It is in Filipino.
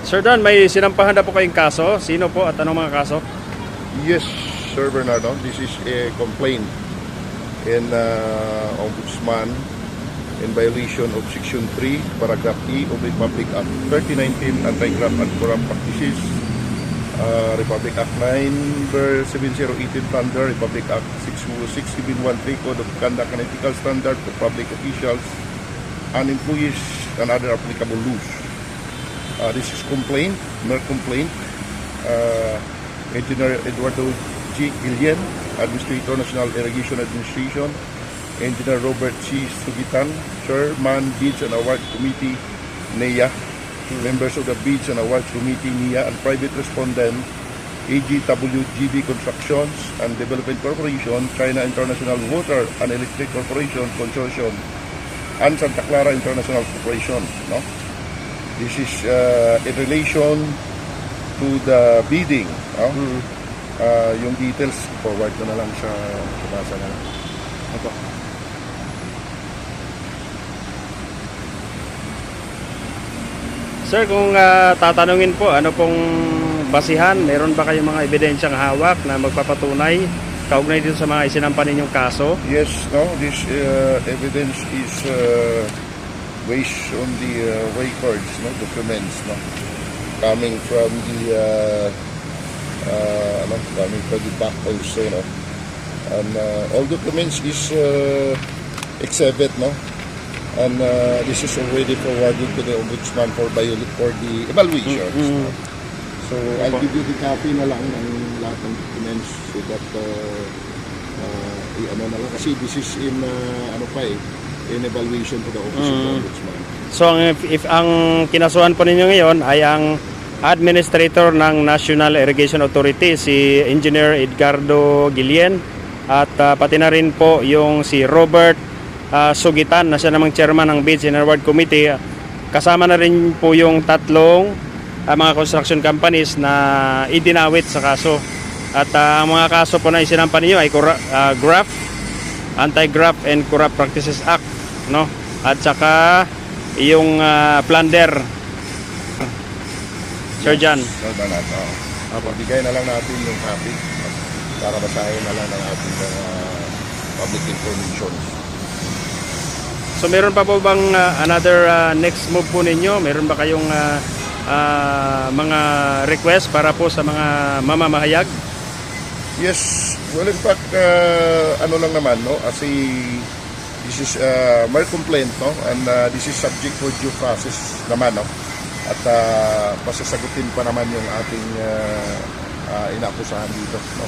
Sir Dan, may sinampahan na po kayong kaso. Sino po at anong mga kaso? Yes, Sir Bernardo. This is a complaint in Ombudsman in violation of Section 3, Paragraph E of Republic Act 3019, Anti-Graft and Corrupt Practices, Republic Act 9, verse 7018 Thunder, Republic Act 66713, Code of Conduct and Ethical Standard for Public Officials and Employees and other applicable laws. This is complaint, mere complaint. Engineer Eduardo G. Guillen, Administrator, National Irrigation Administration; Engineer Robert C. Sugitan, Chairman, Bids and Award Committee, NEA; members of the Bids and Awards Committee, NEA; and private respondent, AGWGB Constructions and Development Corporation, China International Water and Electric Corporation Consortium, and Santa Clara International Corporation. No? This is in relation to the bidding. No? Yung details, forward ko na lang sa basa na lang. Ito. Sir, kung tatanungin po, ano pong basihan? Meron ba kayong mga ebidensyang hawak na magpapatunay kaugnay dito sa mga isinampan ninyong kaso? Yes, no, this evidence is based on the records, no, documents, no, coming from the coming from the back also, no, and all documents is exhibit, no, and this is already forwarded to the Ombudsman for the evaluation. No? So I'll give you the copy na lang ng lahat ng documents so that na lang, kasi this is in in evaluation to the Office of the Ombudsman. So if ang kinasuhan po ninyo ngayon ay ang Administrator ng National Irrigation Authority, si Engineer Edgardo Guillen, at pati na rin po yung si Robert Sugitan na siya namang chairman ng Bids and Award Committee, kasama na rin po yung tatlong mga construction companies na idinawit sa kaso. At ang mga kaso po na isinampan niyo ay Graft, Anti-Graft and Corrupt Practices Act, no? At saka yung plunder. Sir Jan. Sir Bernardo. Bigay na lang natin yung copy para basahin na lang ng ating public information. So meron pa po bang another next move po ninyo? Meron ba kayong mga request para po sa mga mamamahayag? Yes, well in fact, ano lang naman, no, kasi this is mere complaint, no, and this is subject for due process naman, no, at pasasagutin pa naman yung ating inaakusahan dito, no.